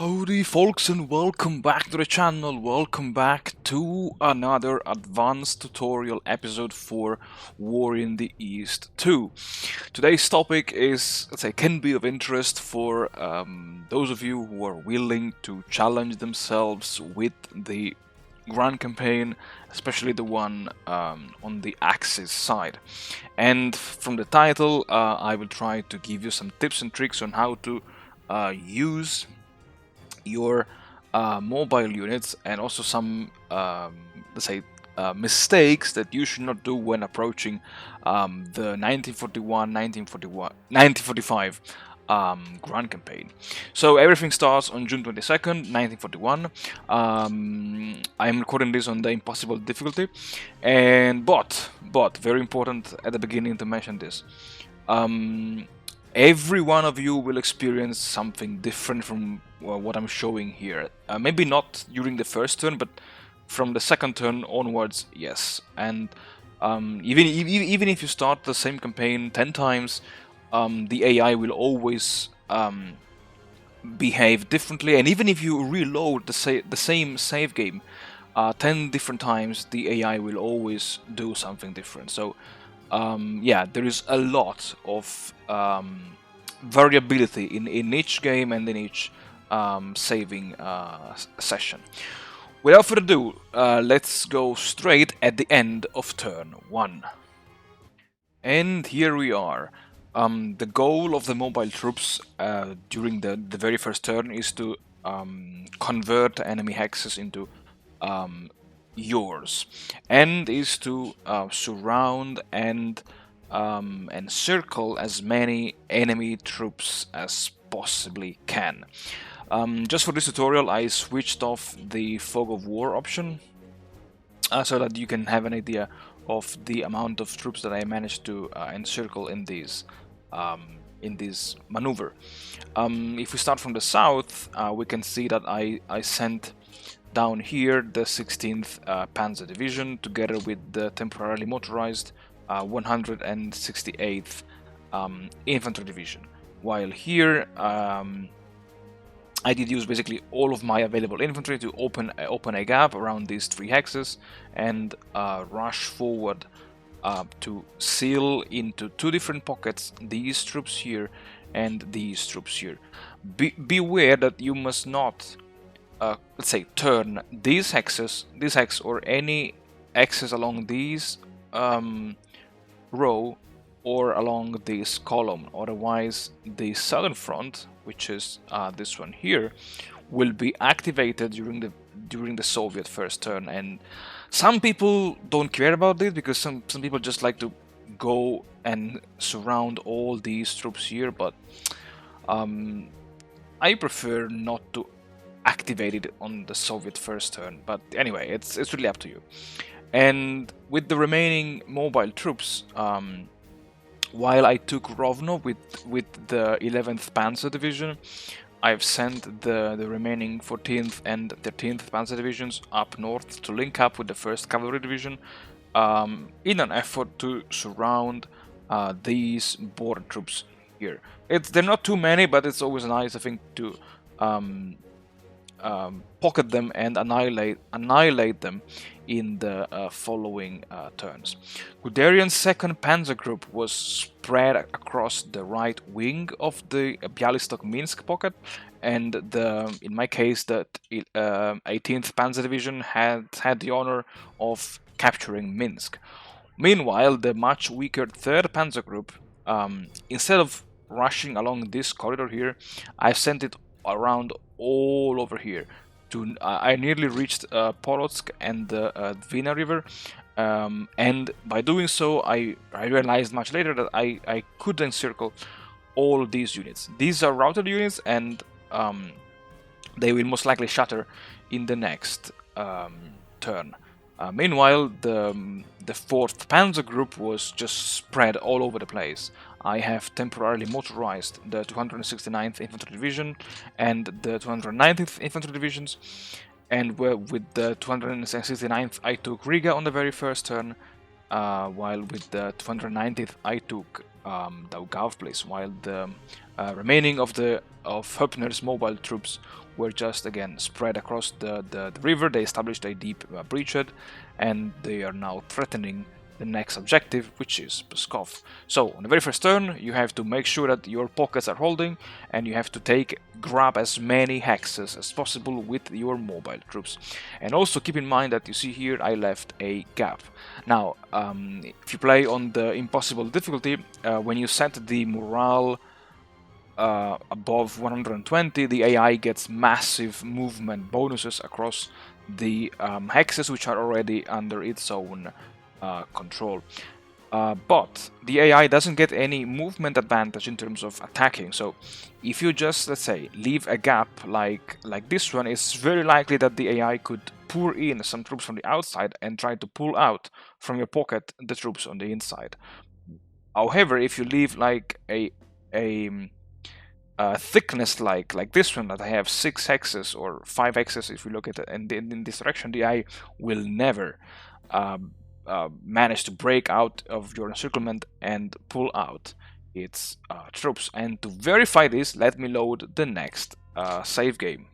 Howdy folks, and welcome back to the channel, welcome back to another advanced tutorial episode for War in the East 2. Today's topic is, can be of interest for those of you who are willing to challenge themselves with the Grand Campaign, especially the one on the Axis side. And from the title, I will try to give you some tips and tricks on how to use your mobile units, and also some mistakes that you should not do when approaching the 1945 Grand Campaign. So everything starts on June 22nd, 1941. I'm recording this on the impossible difficulty, and but very important at the beginning to mention this. Every one of you will experience something different from what I'm showing here. Maybe not during the first turn, but from the second turn onwards, yes. And even if you start the same campaign 10 times, the AI will always behave differently. And even if you reload the same save game 10 different times, the AI will always do something different. So yeah, there is a lot of variability in each game and in each saving session. Without further ado, let's go straight at the end of turn 1. And here we are. The goal of the mobile troops during the very first turn is to convert enemy hexes into yours, and is to surround and encircle as many enemy troops as possibly can. Just for this tutorial, I switched off the Fog of War option so that you can have an idea of the amount of troops that I managed to encircle in this maneuver. If we start from the south, we can see that I sent down here the 16th Panzer Division together with the temporarily motorized 168th Infantry Division, while here I did use basically all of my available infantry to open a gap around these 3 hexes and rush forward to seal into 2 different pockets these troops here and these troops here. Beware that you must not turn these hexes, this hex or any hexes along these row or along this column, otherwise the southern front, which is this one here, will be activated during the Soviet first turn. And some people don't care about this because some people just like to go and surround all these troops here, but I prefer not to activate it on the Soviet first turn. But anyway, it's really up to you. And with the remaining mobile troops, while I took Rovno with the 11th Panzer Division, I've sent the remaining 14th and 13th Panzer Divisions up north to link up with the 1st Cavalry Division in an effort to surround these border troops here. They're not too many, but it's always nice, I think, to pocket them and annihilate them in the following turns. Guderian's 2nd Panzer Group was spread across the right wing of the Bialystok-Minsk pocket, and in my case, the 18th Panzer Division had the honor of capturing Minsk. Meanwhile, the much weaker 3rd Panzer Group, instead of rushing along this corridor here, I sent it around all over here. I nearly reached Polotsk and the Dvina River, and by doing so I realized much later that I could encircle all these units. These are routed units, and they will most likely shatter in the next turn. Meanwhile, the 4th Panzer Group was just spread all over the place. I have temporarily motorized the 269th Infantry Division and the 290th Infantry Divisions, and with the 269th I took Riga on the very first turn, while with the 290th I took Daugavpils, while the remaining of Höppner's mobile troops were just again spread across the river. They established a deep breachhead, and they are now threatening the next objective, which is Pskov. So on the very first turn, you have to make sure that your pockets are holding, and you have to grab as many hexes as possible with your mobile troops. And also keep in mind that you see here I left a gap. Now, if you play on the impossible difficulty, when you set the morale above 120, the AI gets massive movement bonuses across the hexes, which are already under its own control. But the AI doesn't get any movement advantage in terms of attacking. So if you just, let's say, leave a gap like this one, it's very likely that the AI could pour in some troops from the outside and try to pull out from your pocket the troops on the inside. However, if you leave like a thickness like this one, that I have 6 hexes or 5 hexes, if you look at it in this direction, the AI will never manage to break out of your encirclement and pull out its troops. And to verify this, let me load the next save game.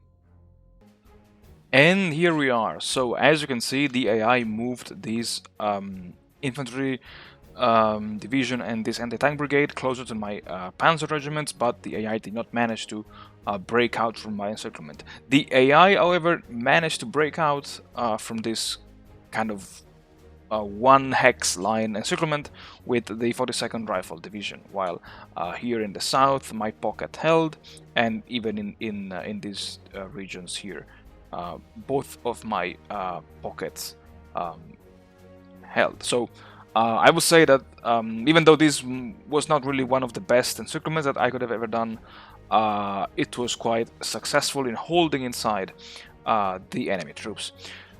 And here we are. So as you can see, the AI moved these infantry division and this anti-tank brigade closer to my panzer regiments, but the AI did not manage to break out from my encirclement. The AI, however, managed to break out from this kind of one hex line encirclement with the 42nd Rifle Division, while here in the south my pocket held, and even in these regions here, both of my pockets held. So I would say that even though this was not really one of the best encirclements that I could have ever done, it was quite successful in holding inside the enemy troops.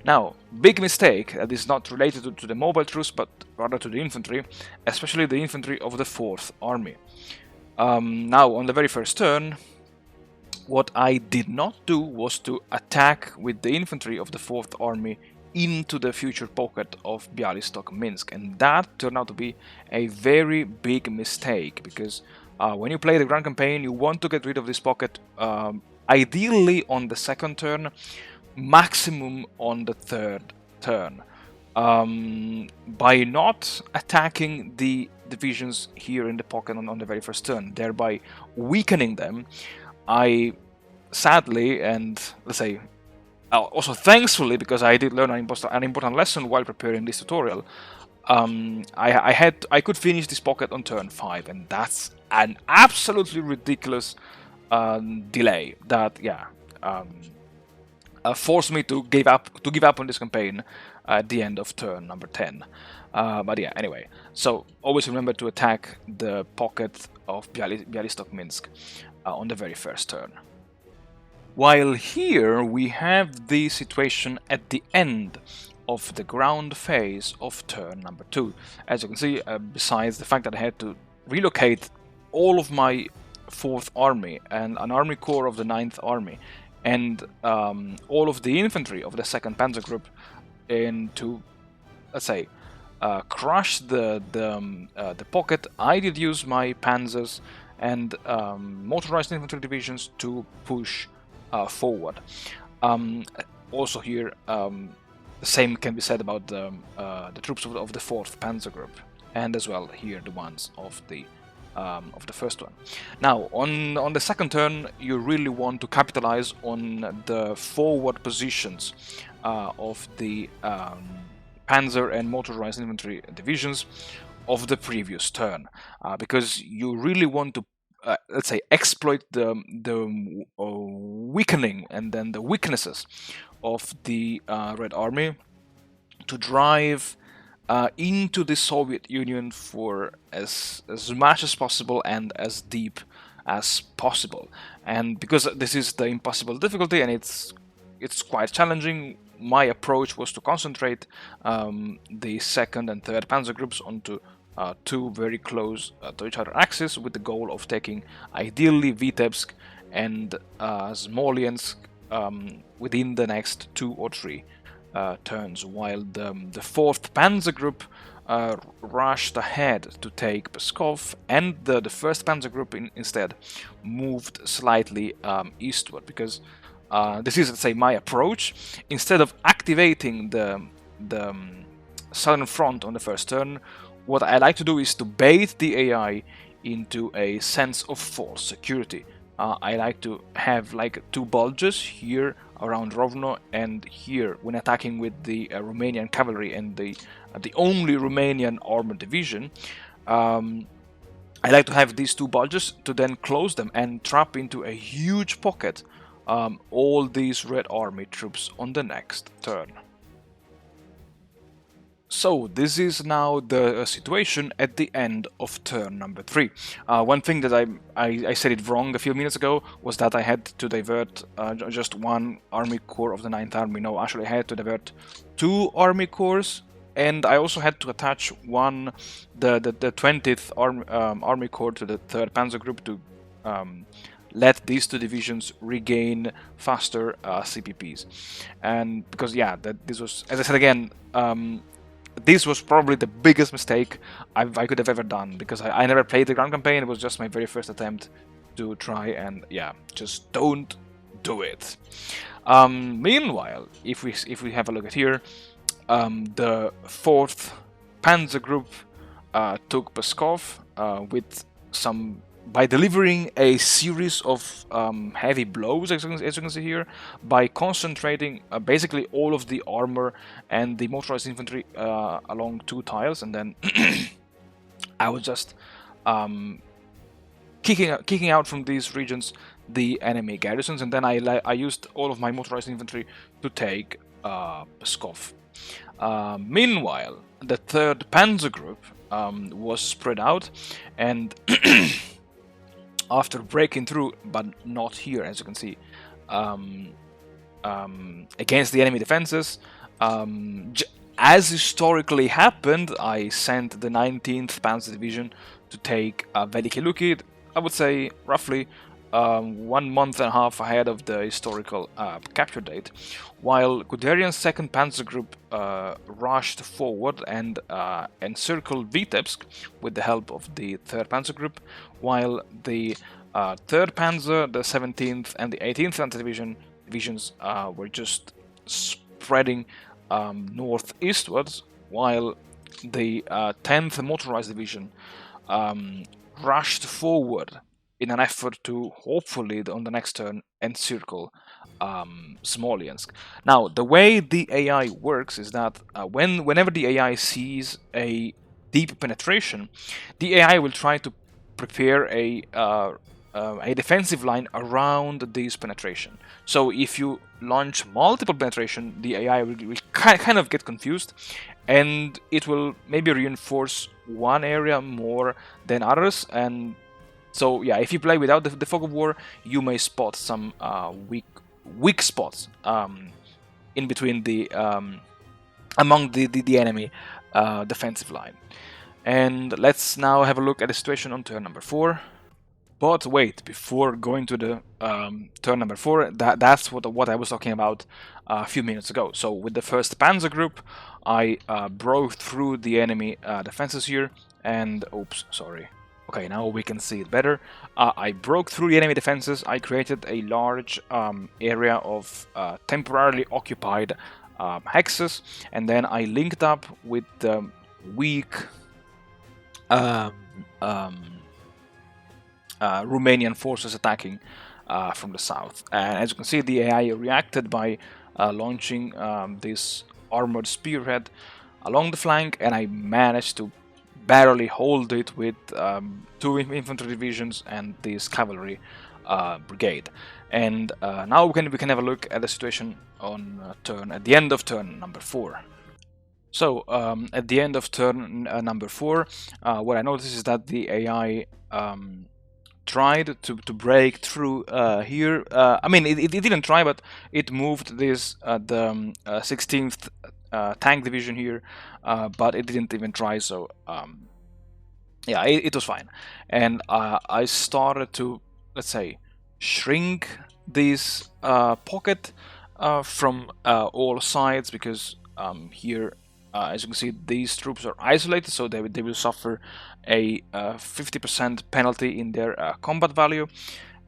Now, big mistake that is not related to the mobile troops, but rather to the infantry, especially the infantry of the 4th Army. Now, on the very first turn, what I did not do was to attack with the infantry of the 4th Army into the future pocket of Bialystok-Minsk, and that turned out to be a very big mistake, because when you play the Grand Campaign, you want to get rid of this pocket ideally on the second turn, maximum on the third turn. By not attacking the divisions here in the pocket on the very first turn, thereby weakening them, I sadly, and let's say also thankfully, because I did learn an important lesson while preparing this tutorial, I could finish this pocket on turn 5, and that's an absolutely ridiculous delay that forced me to give up on this campaign at the end of turn number 10. But yeah, anyway, so always remember to attack the pocket of Bialystok-Minsk on the very first turn. While here we have the situation at the end of the ground phase of turn number 2. As you can see, besides the fact that I had to relocate all of my 4th Army and an army corps of the 9th Army and all of the infantry of the 2nd Panzer Group, and to, let's say, crush the pocket, I did use my Panzers and motorized infantry divisions to push forward. Also here, the same can be said about the troops of the 4th Panzer Group, and as well here the ones of the first one. Now, on the second turn, you really want to capitalize on the forward positions of the Panzer and motorized infantry divisions of the previous turn, because you really want to let's say exploit the weakening and then the weaknesses of the Red Army to drive into the Soviet Union for as much as possible and as deep as possible. And because this is the impossible difficulty and it's quite challenging, my approach was to concentrate the 2nd and 3rd Panzer groups onto two very close to each other axes, with the goal of taking ideally Vitebsk and Smolensk within the next 2 or 3 turns, while the 4th Panzer Group rushed ahead to take Pskov, and the 1st Panzer Group instead moved slightly eastward, because this is, let's say, my approach. Instead of activating the southern front on the first turn, what I like to do is to bait the AI into a sense of false security. I like to have like 2 bulges here around Rovno and here when attacking with the Romanian cavalry and the only Romanian armored division. I like to have these 2 bulges to then close them and trap into a huge pocket all these Red Army troops on the next turn. So this is now the situation at the end of turn number 3. One thing that I said it wrong a few minutes ago was that I had to divert just 1 army corps of the 9th Army. No, actually I had to divert 2 army corps, and I also had to attach the 20th Army Corps to the 3rd Panzer Group to let these 2 divisions regain faster CPPs. And because, yeah, this was, as I said again, this was probably the biggest mistake I could have ever done, because I never played the ground campaign. It was just my very first attempt to try, and yeah, just don't do it. Meanwhile, if we have a look at here, the 4th Panzer Group took Pskov by delivering a series of heavy blows, as you can see here, by concentrating basically all of the armor and the motorized infantry along 2 tiles, and then I was just kicking out from these regions the enemy garrisons, and then I used all of my motorized infantry to take Pskov. Meanwhile, the 3rd Panzer Group was spread out, and after breaking through, but not here, as you can see, against the enemy defenses, as historically happened, I sent the 19th Panzer Division to take Veliki Luki, I would say roughly 1 month and a half ahead of the historical capture date, while Guderian's 2nd Panzer Group rushed forward and encircled Vitebsk with the help of the 3rd Panzer Group, while the 3rd Panzer, the 17th and the 18th Panzer divisions were just spreading northeastwards, while the 10th Motorized Division rushed forward in an effort to hopefully on the next turn encircle Smolensk. Now, the way the AI works is that whenever the AI sees a deep penetration, the AI will try to prepare a defensive line around this penetration. So if you launch multiple penetration, the AI will kind of get confused, and it will maybe reinforce one area more than others. And so, yeah, if you play without the fog of war, you may spot some weak spots in between the among the enemy defensive line. And let's now have a look at the situation on turn number 4. But wait, before going to the turn number 4, that's what I was talking about a few minutes ago. So with the 1st Panzer Group, I broke through the enemy defenses here, and oops, sorry. Okay, now we can see it better. I broke through the enemy defenses. I created a large area of temporarily occupied hexes, and then I linked up with the weak Romanian forces attacking from the south. And as you can see, the AI reacted by launching this armored spearhead along the flank, and I managed to barely hold it with 2 infantry divisions and this cavalry brigade. And now we can have a look at the situation on at the end of turn number 4. So at the end of turn number 4, what I noticed is that the AI tried to break through here. I mean, it didn't try, but it moved this the 16th tank division here, but it didn't even try. So yeah, it was fine. And I started to, let's say, shrink this pocket from all sides, because here, as you can see, these troops are isolated, so they will suffer a 50% penalty in their combat value.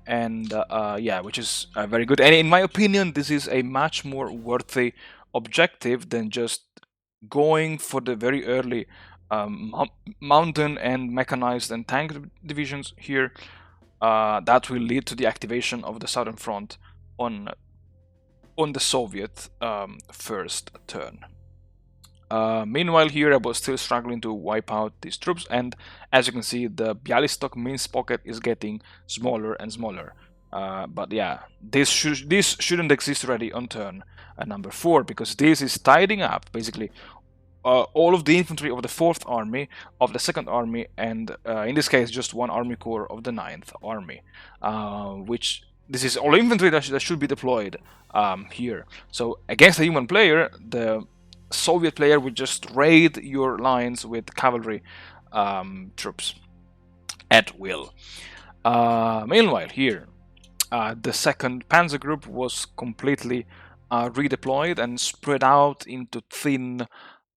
and yeah, which is very good. And in my opinion, this is a much more worthy objective than just going for the very early mountain and mechanized and tank divisions here. That will lead to the activation of the Southern Front on the Soviet first turn. Meanwhile, here I was still struggling to wipe out these troops, and as you can see, the Bialystok Minsk pocket is getting smaller and smaller. But yeah, this shouldn't exist already on turn number 4, because this is tidying up basically all of the infantry of the 4th Army, of the 2nd Army, and in this case just one Army Corps of the 9th Army, which this is all infantry that should be deployed here. So against a human player, the Soviet player would just raid your lines with cavalry troops at will. Meanwhile, here, the 2nd Panzer Group was completely redeployed and spread out into thin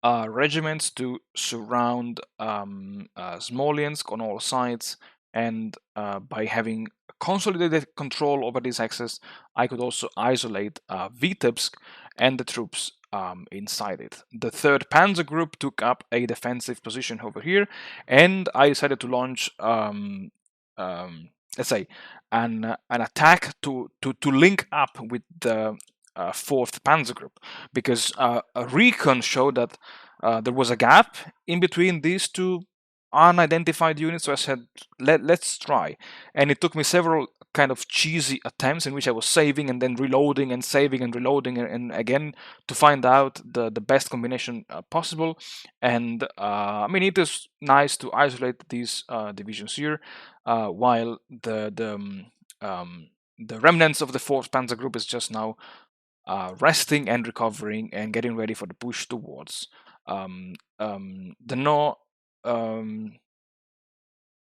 regiments to surround Smolensk on all sides, and by having consolidated control over this axis, I could also isolate Vitebsk and the troops inside it. The 3rd Panzer Group took up a defensive position over here, and I decided to launch, let's say, an attack to link up with the 4th Panzer Group, because a recon showed that there was a gap in between these two unidentified units. So I said, let's try, and it took me several kind of cheesy attempts in which I was saving and then reloading and saving and reloading and again to find out the best combination possible. And I mean, it is nice to isolate these divisions here, while the remnants of the 4th Panzer Group is just now resting and recovering and getting ready for the push towards the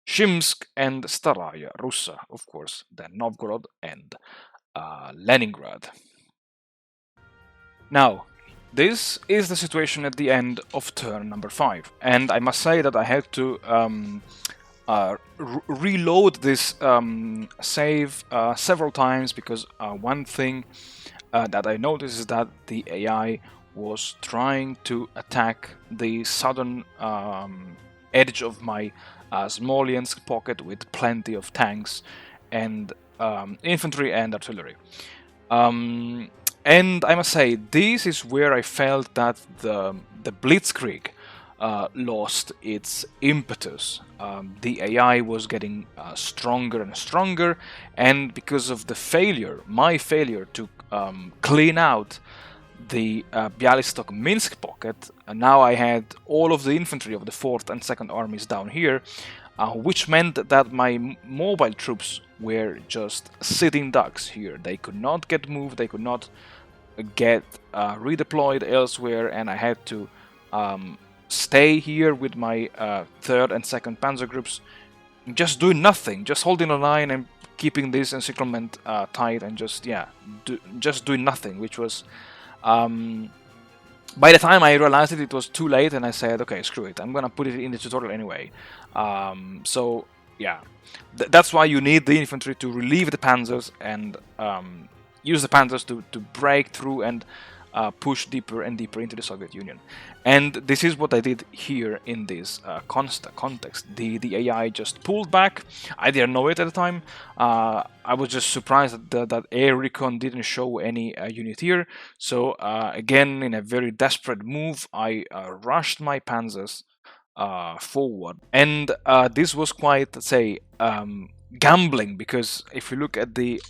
Shimsk and Staraya Russa, of course, then Novgorod and Leningrad. Now, this is the situation at the end of turn number 5, and I must say that I had to reload this save several times, because one thing that I noticed is that the AI was trying to attack the southern edge of my Smolensk pocket with plenty of tanks and infantry and artillery. And I must say, this is where I felt that the Blitzkrieg lost its impetus. The AI was getting stronger and stronger, and because of the failure, my failure to clean out the Bialystok Minsk pocket, now I had all of the infantry of the 4th and 2nd armies down here, which meant that my mobile troops were just sitting ducks here. They could not get moved, they could not get redeployed elsewhere, and I had to stay here with my 3rd and 2nd Panzer groups, just doing nothing, just holding a line and keeping this encirclement tight, and just just doing nothing, which was by the time I realized it was too late, and I said, okay, screw it, I'm gonna put it in the tutorial anyway. So yeah, that's why you need the infantry to relieve the panzers and use the panzers to break through and push deeper and deeper into the Soviet Union. And this is what I did here in this context. The AI just pulled back. I didn't know it at the time. I was just surprised that air recon didn't show any unit here. So again, in a very desperate move, I rushed my panzers forward. And this was quite, let's say, gambling, because if you look at the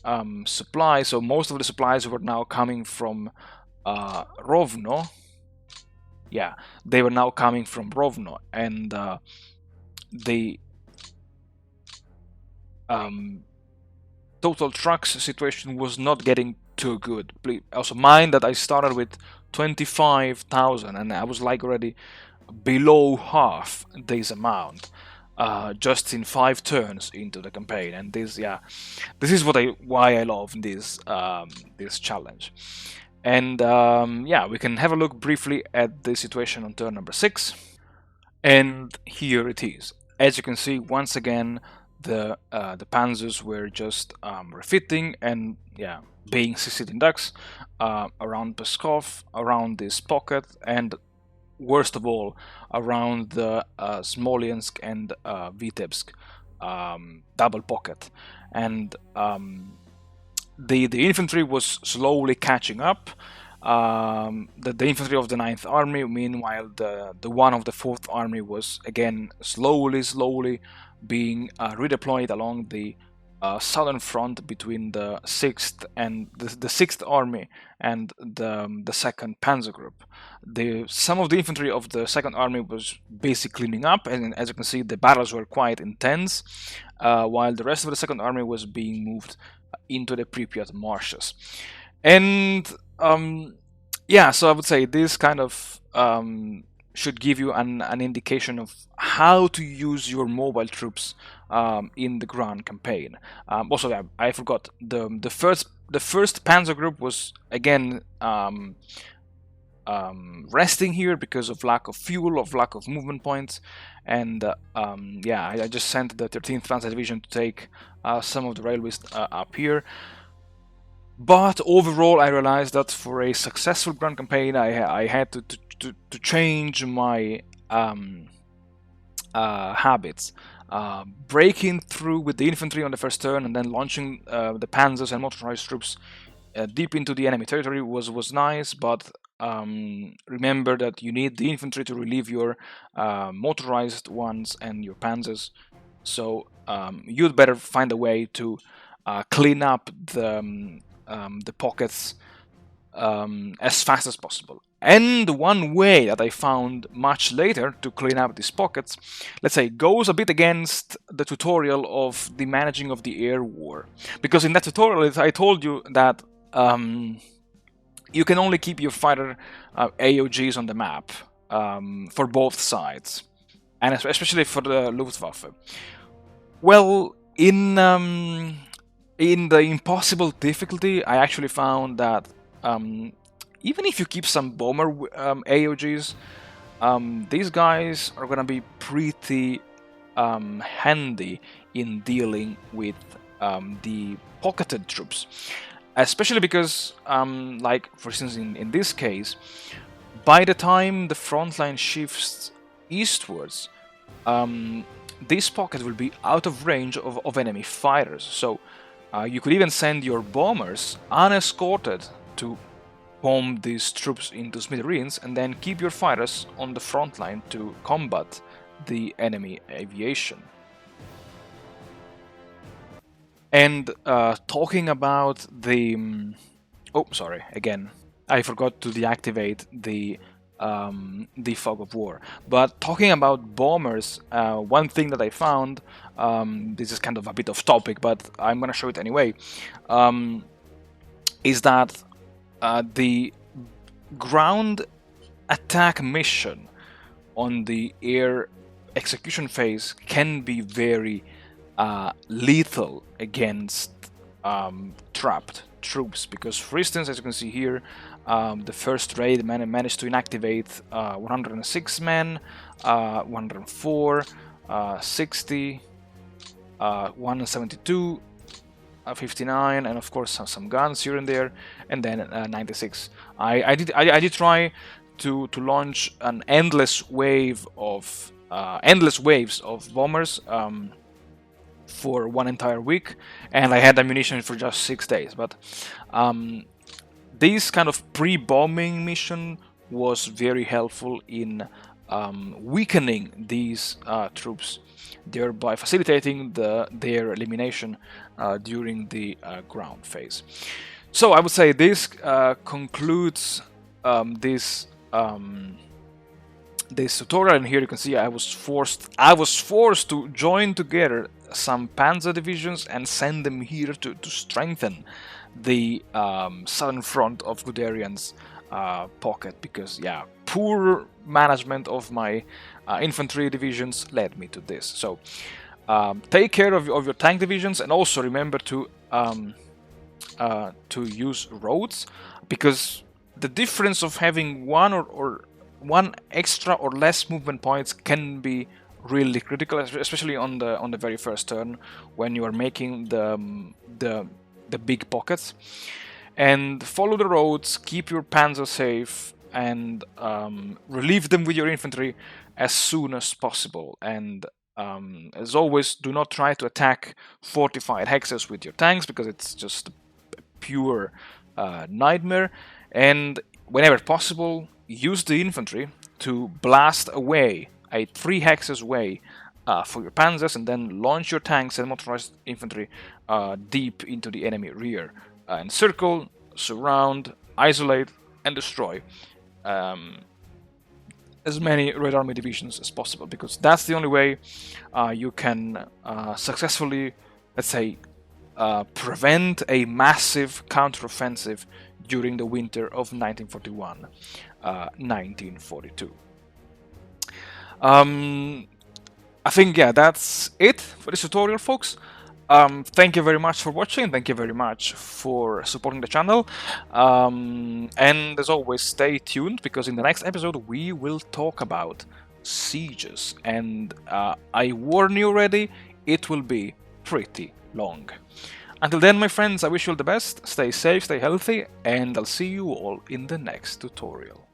supply, so most of the supplies were now coming from Rovno. Yeah, they were now coming from Rovno, and the total trucks situation was not getting too good. Please also mind that I started with 25,000, and I was like already below half this amount just in 5 turns into the campaign. And this is why I love this this challenge. And yeah, we can have a look briefly at the situation on turn number 6, and here it is. As you can see, once again, the Panzers were just refitting and being succeeding ducks around Pskov, around this pocket, and worst of all, around the Smolensk and Vitebsk double pocket. And the infantry was slowly catching up. The infantry of the 9th Army, meanwhile, the one of the 4th Army was again slowly being redeployed along the southern front between the 6th and the 6th Army and the 2nd Panzer Group. Some of the infantry of the 2nd Army was basically cleaning up, and as you can see, the battles were quite intense, while the rest of the 2nd Army was being moved into the Pripyat marshes. And so I would say this kind of should give you an indication of how to use your mobile troops in the ground campaign. Also, I forgot, the first Panzer Group was again resting here because of lack of fuel, of lack of movement points, and I just sent the 13th Panzer Division to take some of the railways up here. But overall, I realized that for a successful ground campaign, I had to change my habits. Breaking through with the infantry on the first turn and then launching the Panzers and motorized troops deep into the enemy territory was nice, but remember that you need the infantry to relieve your motorized ones and your Panzers. So you'd better find a way to clean up the pockets as fast as possible. And one way that I found much later to clean up these pockets, let's say, goes a bit against the tutorial of the managing of the air war. Because in that tutorial, I told you that you can only keep your fighter AOGs on the map for both sides, and especially for the Luftwaffe. Well, in the impossible difficulty, I actually found that even if you keep some bomber AOGs, these guys are gonna be pretty handy in dealing with the pocketed troops, especially because, like for instance in this case, by the time the front line shifts eastwards, this pocket will be out of range of enemy fighters. So you could even send your bombers unescorted to bomb these troops into smithereens and then keep your fighters on the front line to combat the enemy aviation. And talking about the... oh, sorry, again, I forgot to deactivate the fog of war. But talking about bombers, one thing that I found, this is kind of a bit off topic, but I'm gonna show it anyway, is that the ground attack mission on the air execution phase can be very lethal against trapped troops, because for instance, as you can see here, the first raid managed to inactivate 106 men, 104, 60, 172, 59, and of course some guns here and there, and then 96. I did try to launch an endless waves of bombers for one entire week, and I had ammunition for just 6 days. But this kind of pre-bombing mission was very helpful in weakening these troops, thereby facilitating their elimination during the ground phase. So I would say this concludes this tutorial, and here you can see I was forced to join together some Panzer divisions and send them here to strengthen the southern front of Guderian's pocket, because poor management of my infantry divisions led me to this. So take care of your tank divisions, and also remember to use roads, because the difference of having one extra or less movement points can be really critical, especially on the very first turn when you are making the big pockets. And follow the roads, keep your panzer safe, and relieve them with your infantry as soon as possible. And as always, do not try to attack fortified hexes with your tanks, because it's just a pure nightmare. And whenever possible, use the infantry to blast away a 3 hexes way for your panzers, and then launch your tanks and motorized infantry deep into the enemy rear. Encircle, surround, isolate, and destroy as many Red Army divisions as possible, because that's the only way you can successfully, let's say, prevent a massive counteroffensive during the winter of 1941-1942. I think, yeah, that's it for this tutorial, folks. Thank you very much for watching. Thank you very much for supporting the channel. And as always, stay tuned, because in the next episode we will talk about sieges. And I warn you already, it will be pretty long. Until then, my friends, I wish you all the best. Stay safe, stay healthy, and I'll see you all in the next tutorial.